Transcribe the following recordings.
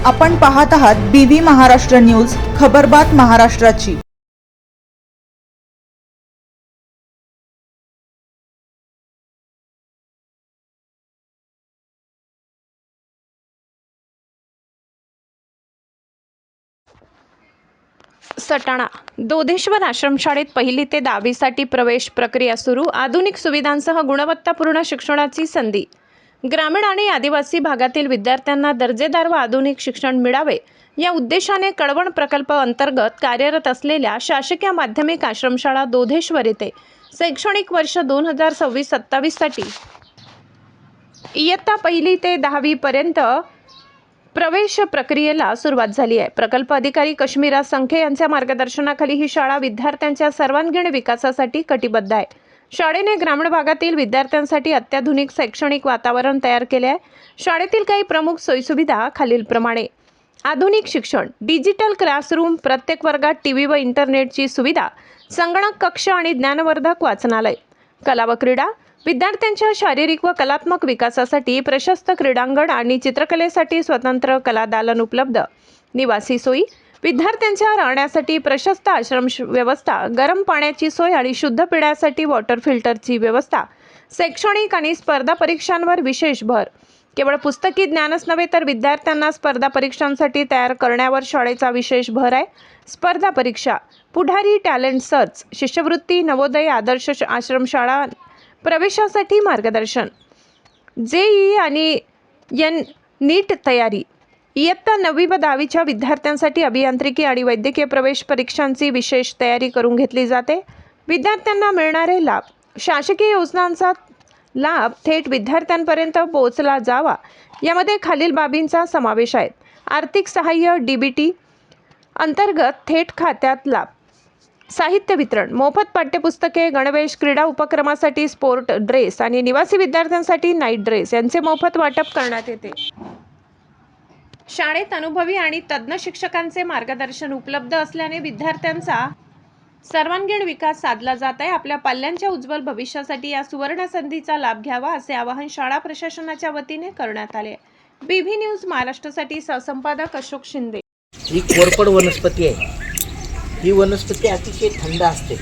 आपण पाहत आहात BV महाराष्ट्र न्यूज, खबरबात महाराष्ट्राची। सटाणा दोधेश्वर आश्रमशाळेत 1ली ते 10वी साठी प्रवेश प्रक्रिया सुरू। आधुनिक सुविधांसह गुणवत्तापूर्ण शिक्षणाची संधी। ग्रामीण आणि आदिवासी भागातील विद्यार्थ्यांना दर्जेदार व आधुनिक शिक्षण मिळावे या उद्देशाने कळवण प्रकल्प अंतर्गत कार्यरत असलेल्या शासकीय माध्यमिक आश्रमशाळा दोधेश्वर येथे शैक्षणिक वर्ष 2026-27 साठी इयत्ता 1ली ते 10वी पर्यंत प्रवेश प्रक्रियेला सुरुवात झाली आहे। प्रकल्प अधिकारी कश्मीरा संखे यांच्या मार्गदर्शनाखाली ही शाळा विद्यार्थ्यांच्या सर्वांगीण विकासासाठी कटिबद्ध आहे। शाळेने ग्रामीण भागातील विद्यार्थ्यांसाठी अत्याधुनिक शैक्षणिक वातावरण तयार केले आहे। शाळेतील काही प्रमुख सोयीसुविधा खालीलप्रमाणे: आधुनिक शिक्षण, डिजिटल क्लासरूम, प्रत्येक वर्गात टीव्ही व इंटरनेटची सुविधा, संगणक कक्ष आणि ज्ञानवर्धक वाचनालय। कला व क्रीडा, विद्यार्थ्यांच्या शारीरिक व कलात्मक विकासासाठी प्रशस्त क्रीडांगण आणि चित्रकलेसाठी स्वतंत्र कला दालन उपलब्ध। निवासी सोयी, विद्यार्थ्यांच्या राहण्यासाठी प्रशस्त आश्रम व्यवस्था, गरम पाण्याची सोय आणि शुद्ध पिण्यासाठी वॉटर फिल्टरची व्यवस्था। शैक्षणिक आणि स्पर्धा परीक्षांवर विशेष भर। केवळ पुस्तकी ज्ञानच नव्हे तर विद्यार्थ्यांना स्पर्धा परीक्षांसाठी तयार करण्यावर शाळेचा विशेष भर आहे। स्पर्धा परीक्षा, पुढारी, टॅलेंट सर्च, शिष्यवृत्ती, नवोदय, आदर्श आश्रमशाळा प्रवेशासाठी मार्गदर्शन, JEE आणि नीट तयारी। इयत्ता 9वी व 10वीच्या विद्यार्थ्यांसाठी अभियांत्रिकी आणि वैद्यकीय प्रवेश परीक्षांची विशेष तयारी करून घेतली जाते। विद्यार्थ्यांना मिळणारे लाभ, शासकीय योजनांचा लाभ थेट विद्यार्थ्यांपर्यंत पोहोचला जावा यामध्ये खालील बाबींचा समावेश आहे: आर्थिक सहाय्य DBT अंतर्गत थेट खात्यात लाभ, साहित्य वितरण, मोफत पाठ्यपुस्तके, गणवेश, क्रीडा उपक्रमासाठी स्पोर्ट ड्रेस आणि निवासी विद्यार्थ्यांसाठी नाईट ड्रेस यांचे मोफत वाटप करण्यात येते। शाळेत अनुभवी आणि तज्ज्ञ शिक्षकांचे मार्गदर्शन उपलब्ध असल्याने विद्यार्थ्यांचा सर्वांगीण विकास साधला जात आहे। आपल्या पाल्यांच्या उज्ज्वल भविष्यासाठी या सुवर्ण संधीचा लाभ घ्यावा असे आवाहन शाळा प्रशासनाच्या वतीने करण्यात आले। BV न्यूज महाराष्ट्रासाठी सहसंपादक अशोक शिंदे। ही कोरपड वनस्पती आहे। ही वनस्पती अतिशय थंड असते।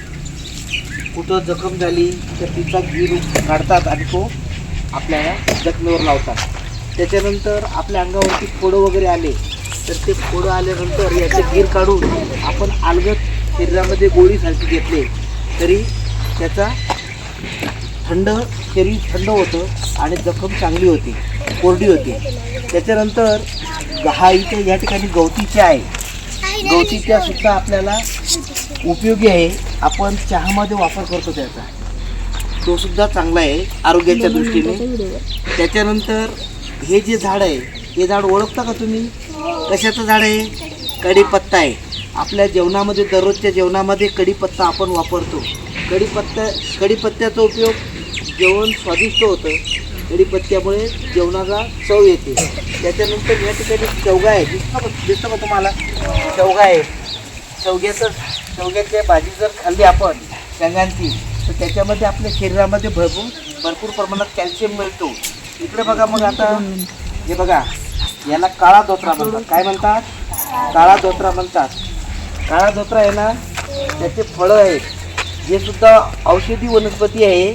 कुठं जखम झाली तर तिचा गीर काढतात आणि तो आपल्या जखमेवर लावतात। त्याच्यानंतर आपल्या अंगावरती फोडं वगैरे आले तर ते फोडं आल्यानंतर याचे गीर काढून आपण अलगद शरीरामध्ये गोळीसारखी घेतले तरी त्याचा शरीर थंड होतं आणि जखम चांगली होती, कोरडी होती। त्याच्यानंतर इथे या ठिकाणी गवती चहा आहे। गवती चहा सुद्धा आपल्याला उपयोगी आहे। आपण चहामध्ये वापर करतो त्याचा, तो सुद्धा चांगला आहे आरोग्याच्या दृष्टीने। त्याच्यानंतर हे जे झाड आहे, हे झाड ओळखता का तुम्ही? कशाचं झाड आहे? कढीपत्ता आहे। आपल्या जेवणामध्ये, दररोजच्या जेवणामध्ये कढीपत्ता आपण वापरतो। कढीपत्त्याचा उपयोग जेवण स्वादिष्ट होतं। कढीपत्त्यामुळे जेवणाला चव येते। त्याच्यानंतर या ठिकाणी शेवगा आहे, दिसतं का तुम्हाला? शेवगा आहे। शेवग्याची भाजी जर खाल्ली आपण शेंगांची तर त्याच्यामध्ये आपल्या शरीरामध्ये भरपूर प्रमाणात कॅल्शियम मिळतो। इकडे बघा, मग आता हे बघा, याला काळा धोत्रा म्हणतात। काय म्हणतात? काळा धोत्रा म्हणतात। काळा धोत्रा आहे ना, त्याचे फळं आहेत, हे सुद्धा औषधी वनस्पती आहे।